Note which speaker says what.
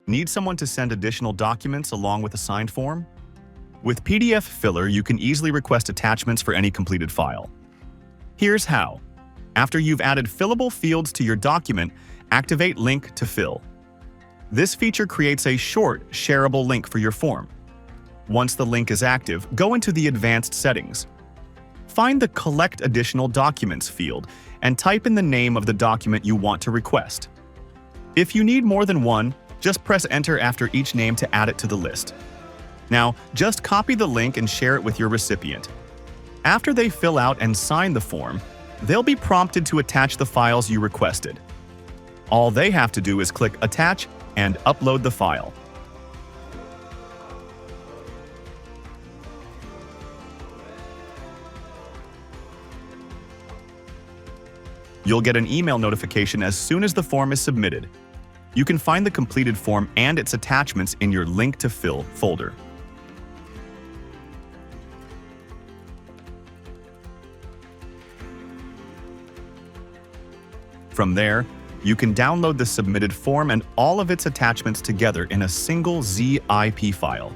Speaker 1: Need someone to send additional documents along with a signed form? With pdfFiller, you can easily request attachments for any completed file. Here's how. After you've added fillable fields to your document, activate LinkToFill. This feature creates a short, shareable link for your form. Once the link is active, go into the Advanced settings. Find the Collect Additional Documents field and type in the name of the document you want to request. If you need more than one, just press Enter after each name to add it to the list. Now, just copy the link and share it with your recipient. After they fill out and sign the form, they'll be prompted to attach the files you requested. All they have to do is click Attach and upload the file. You'll get an email notification as soon as the form is submitted. You can find the completed form and its attachments in your LinkToFill folder. From there, you can download the submitted form and all of its attachments together in a single zip file.